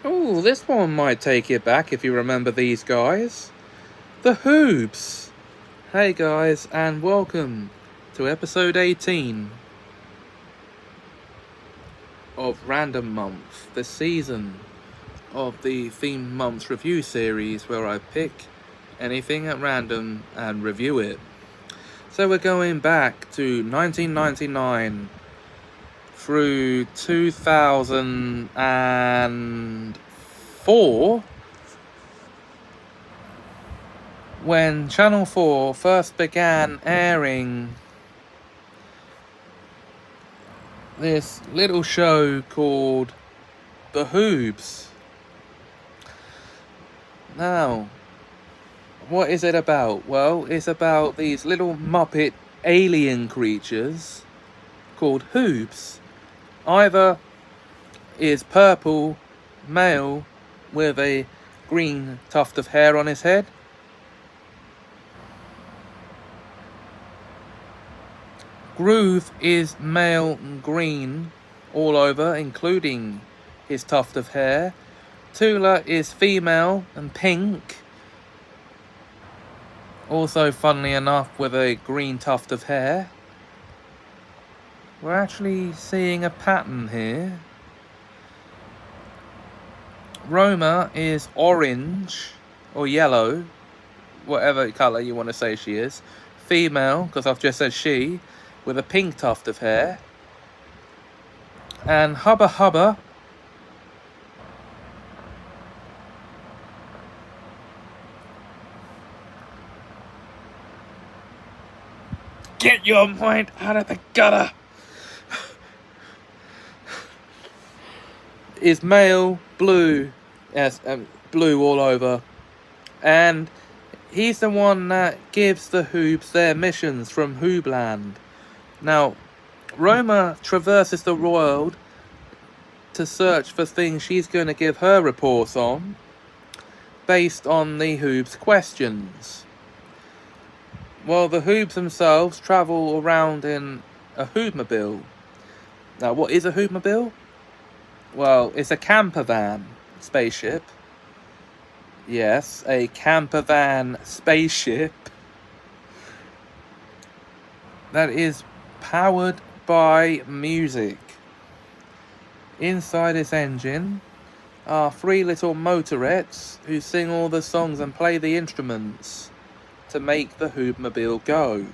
Oh, this one might take you back if you remember these guys. The Hoobs. Hey guys, and welcome to episode 18 of Random Month, the season of the Theme Months review series where I pick anything at random and review it. So we're going back to 1999 through 2004, when Channel 4 first began airing this little show called The Hoobs. Now, what is it about? Well, it's about these little Muppet alien creatures called Hoobs. Either is purple male with a green tuft of hair on his head, Groove is male green all over, including his tuft of hair. Tula is female and pink, also funnily enough with a green tuft of hair. We're actually seeing a pattern here. Roma is orange or yellow, whatever colour you want to say she is. Female, because I've just said she, with a pink tuft of hair. And Hubba Hubba get your mind out of the gutter, is male blue, yes, blue all over, and he's the one that gives the Hoobs their missions from Hoobland. Now, Roma traverses the world to search for things she's going to give her reports on, based on the Hoobs' questions. Well, the Hoobs themselves travel around in a Hoobmobile. Now, what is a Hoobmobile? Well, it's a camper van spaceship. Yes, a camper van spaceship that is powered by music. Inside its engine are 3 little motorettes who sing all the songs and play the instruments to make the Hoobmobile go.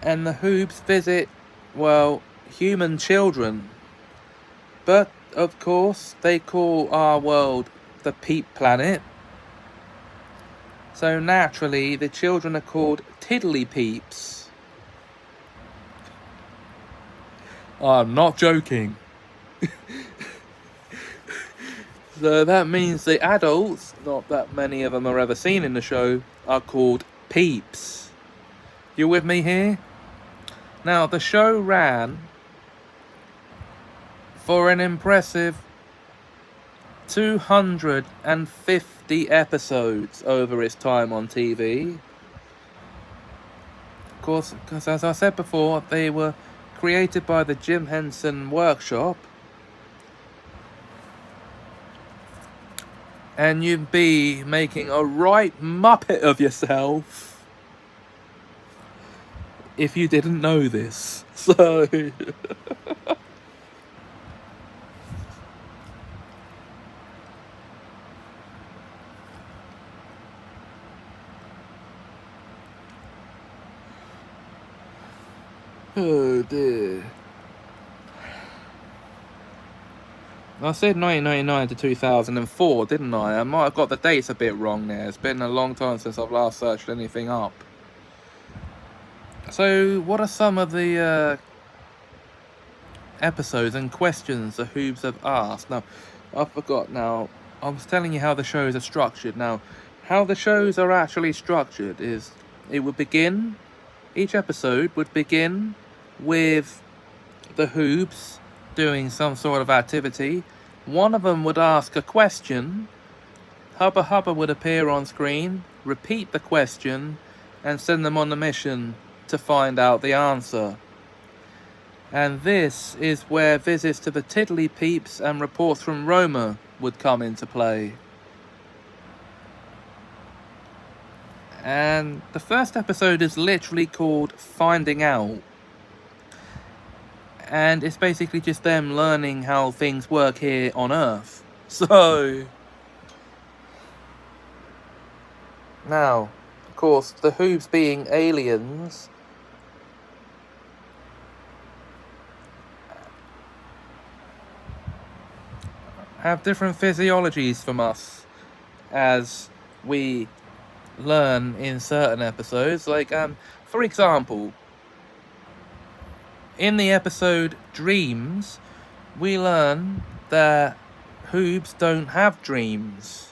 And the Hoobs visit, well, human children. But, of course, they call our world the Peep Planet. So naturally, the children are called Tiddly Peeps. I'm not joking. So that means the adults, not that many of them are ever seen in the show, are called Peeps. You with me here? Now, the show ran for an impressive 250 episodes over its time on TV. Of course, because as I said before, they were created by the Jim Henson Workshop. And you'd be making a right muppet of yourself if you didn't know this. So oh dear. I said 1999 to 2004, didn't I? I might have got the dates a bit wrong there. It's been a long time since I've last searched anything up. So, what are some of the episodes and questions the Hoobs have asked? Now, I forgot now. I was telling you how the shows are structured. Now, how the shows are actually structured is it would begin, each episode would begin with the Hoobs doing some sort of activity. One of them would ask a question. Hubba Hubba would appear on screen, repeat the question, and send them on the mission to find out the answer. And this is where visits to the Tiddly Peeps and reports from Roma would come into play. And the first episode is literally called Finding Out. And it's basically just them learning how things work here on Earth. So, now, of course, the Hoobs being aliens, have different physiologies from us, as we learn in certain episodes. Like, for example, in the episode Dreams, we learn that Hoobs don't have dreams.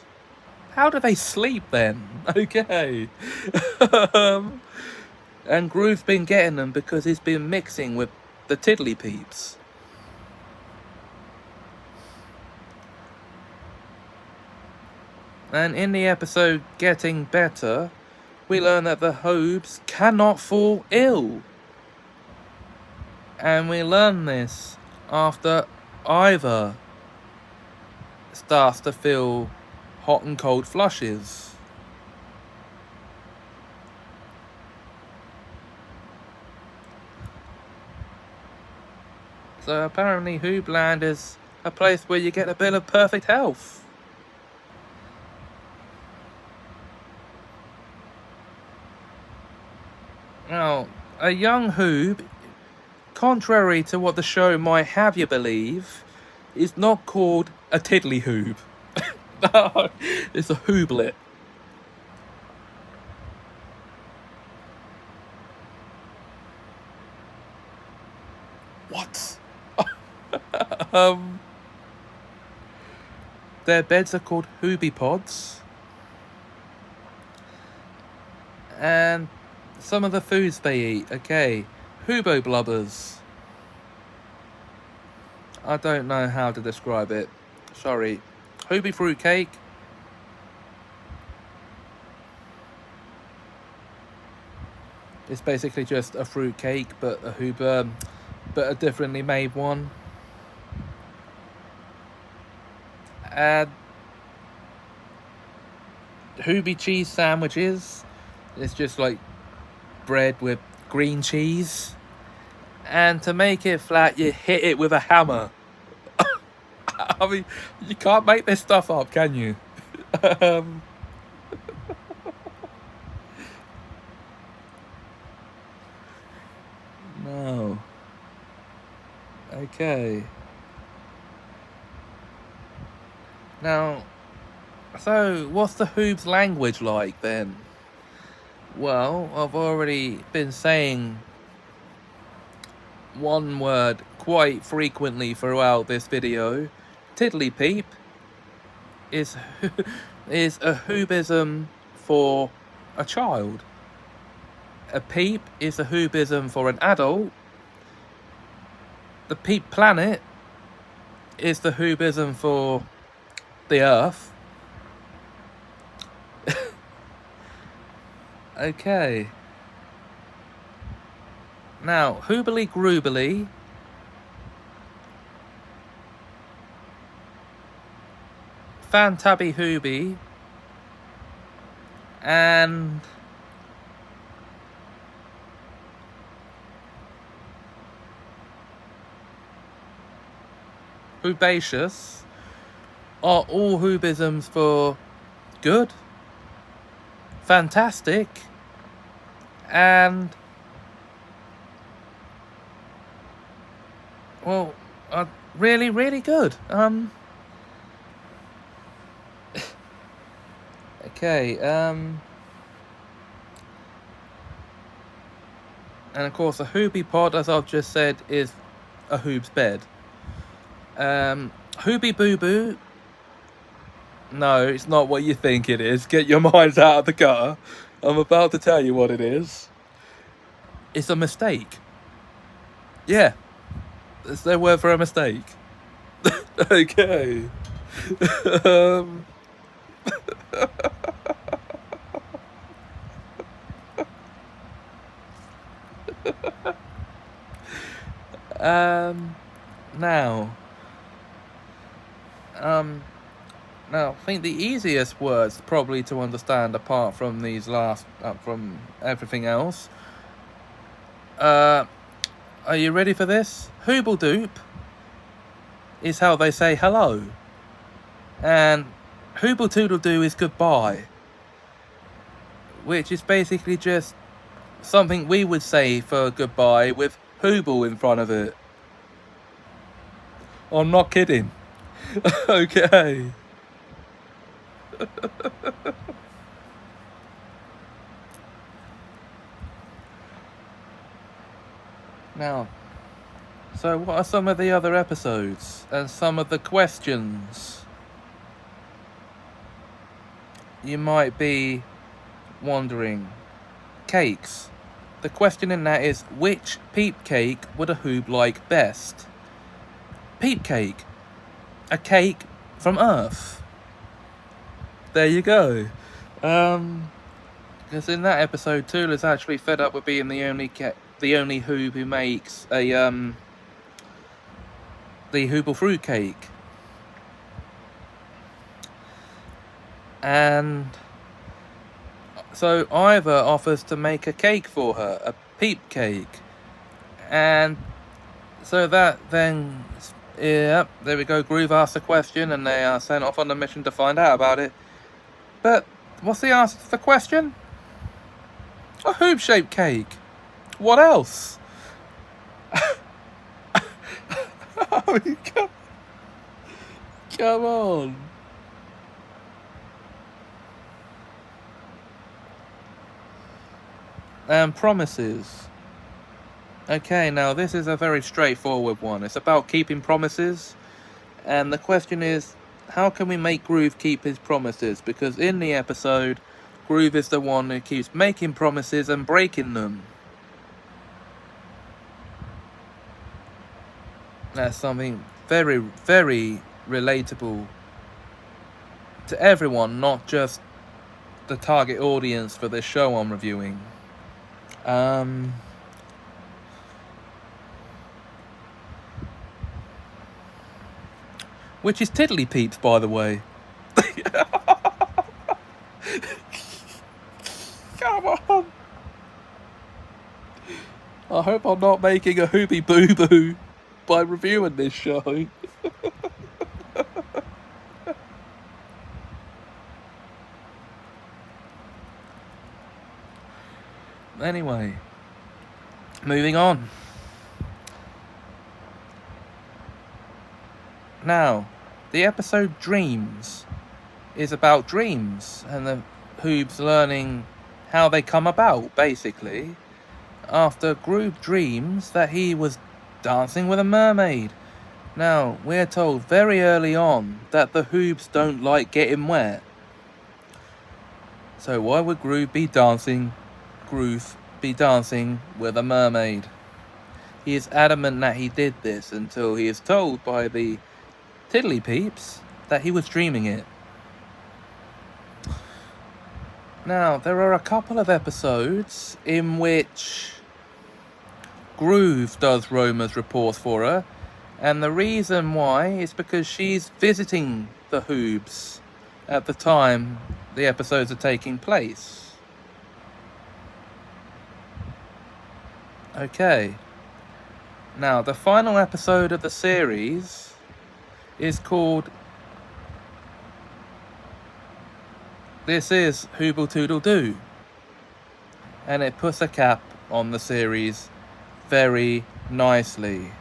How do they sleep then? Okay. And Groove's been getting them because he's been mixing with the Tiddly Peeps. And in the episode Getting Better, we learn that the Hoobs cannot fall ill. And we learn this after Ivor starts to feel hot and cold flushes. So apparently Hoobland is a place where you get a bit of perfect health. Now, a young Hoob, contrary to what the show might have you believe, is not called a tiddly Hoob. No, it's a Hooblet. What? Their beds are called Hoobie Pods. And some of the foods they eat, okay. Hoobo Blubbers. I don't know how to describe it. Sorry. Hoobie Fruitcake. It's basically just a fruitcake, but but a differently made one. And Hoobie cheese sandwiches. It's just like bread with green cheese. And to make it flat, you hit it with a hammer. I mean, you can't make this stuff up, can you? No. Okay. Now, so what's the Hoobs language like then? Well, I've already been saying one word quite frequently throughout this video. Tiddly Peep is is a Hoobism for a child. A peep is a Hoobism for an adult. The Peep Planet is the Hoobism for the Earth. Okay. Now, Hoobly Groobly Fantabby Hoobie and Hoobacious are all Hoobisms for good, fantastic, and well, really, really good. Okay, and of course a Hoobie Pod, as I've just said, is a Hoob's bed. Hoobie Boo Boo. No, it's not what you think it is. Get your minds out of the gutter. I'm about to tell you what it is. It's a mistake. Yeah. It's their word for a mistake. Okay. Now, now I think the easiest words probably to understand, apart from these last, from everything else. Are you ready for this? Hoobledoop is how they say hello, and Hoobletoodledoo is goodbye, which is basically just something we would say for goodbye with Hooble in front of it. I'm not kidding. Okay. Now, so what are some of the other episodes and some of the questions? You might be wondering. Cakes. The question in that is, which peep cake would a Hoob like best? Peep cake. A cake from Earth. There you go. Because in that episode, Toola's actually fed up with being the only Hoob who makes a the Hooble fruit cake, and so Ivor offers to make a cake for her, a peep cake, and so that then, yeah, there we go. Groove asks a question, and they are sent off on a mission to find out about it. But what's the answer to the question? A Hoob-shaped cake. What else? I mean, come on. And promises. Okay, now this is a very straightforward one. It's about keeping promises. And the question is, how can we make Groove keep his promises? Because in the episode, Groove is the one who keeps making promises and breaking them. That's something very, very relatable to everyone, not just the target audience for this show I'm reviewing. Which is Tiddly Peeps, by the way. Come on. I hope I'm not making a Hoobie boo-boo by reviewing this show. Anyway, moving on. Now, the episode Dreams is about dreams and the Hoobs learning how they come about, basically. After Groove dreams that he was dancing with a mermaid. Now, we're told very early on that the Hoobs don't like getting wet. So why would Groove be dancing with a mermaid? He is adamant that he did this until he is told by the Tiddly Peeps that he was dreaming it. Now, there are a couple of episodes in which Groove does Roma's reports for her, and the reason why is because she's visiting the Hoobs at the time the episodes are taking place. Okay. Now, the final episode of the series is called This Is Hoobletoodledoo, and it puts a cap on the series very nicely.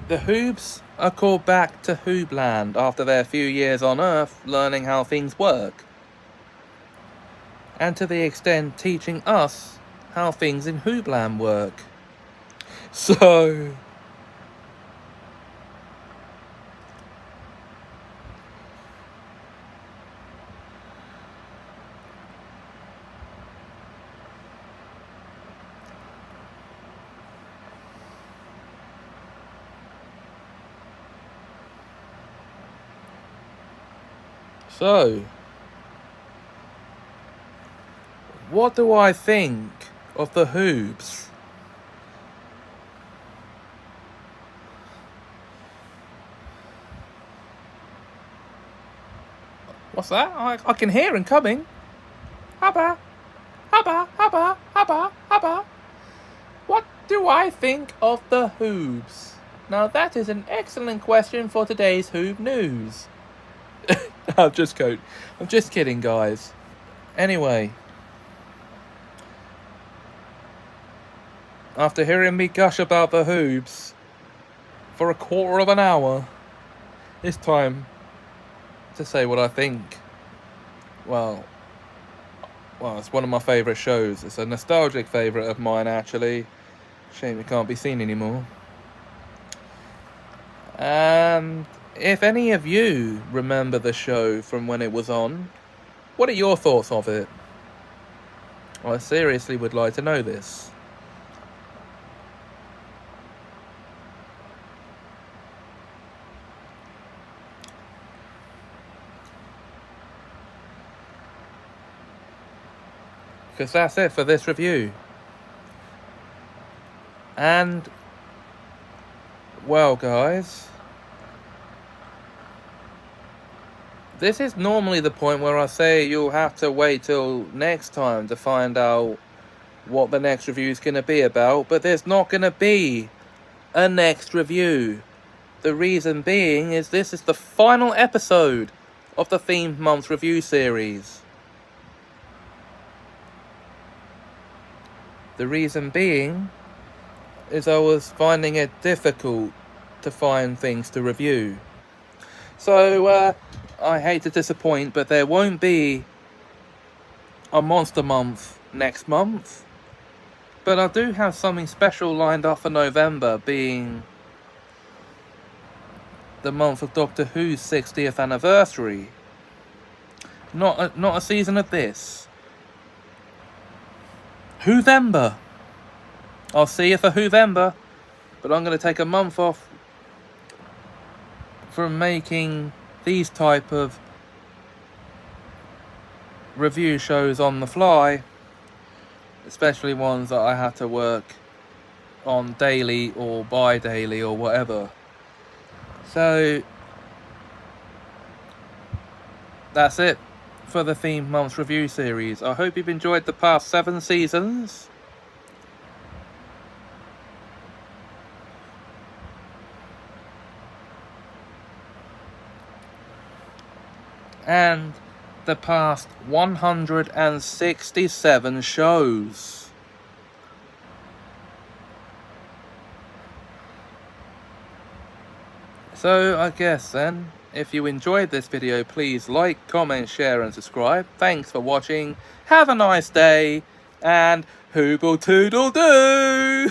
The Hoobs are called back to Hoobland after their few years on Earth learning how things work, and to the extent teaching us how things in Hoobland work. So what do I think of the Hoobs? What's that? I can hear him coming. Hubba, hubba, hubba, hubba, hubba. What do I think of the Hoobs? Now that is an excellent question for today's Hoob News. I'm just kidding, guys. Anyway, after hearing me gush about the Hoobs for a quarter of an hour, it's time to say what I think. Well, it's one of my favourite shows. It's a nostalgic favourite of mine, actually. Shame it can't be seen anymore. And if any of you remember the show from when it was on, what are your thoughts of it? I seriously would like to know this. Because that's it for this review. And, well, guys, this is normally the point where I say you'll have to wait till next time to find out what the next review is going to be about, but there's not going to be a next review. The reason being is this is the final episode of the Themed Month review series. The reason being is I was finding it difficult to find things to review. So, I hate to disappoint, but there won't be a Monster Month next month. But I do have something special lined up for November, being the month of Doctor Who's 60th anniversary. Not a season of this. Whovember. I'll see you for Whovember, but I'm going to take a month off from making these type of review shows on the fly, especially ones that I have to work on daily or bi-daily or whatever. So that's it for the Themed Months review series. I hope you've enjoyed the past 7 seasons. And the past 167 shows. So I guess then, if you enjoyed this video, please like, comment, share and subscribe. Thanks for watching, have a nice day, and hooble toodle doo!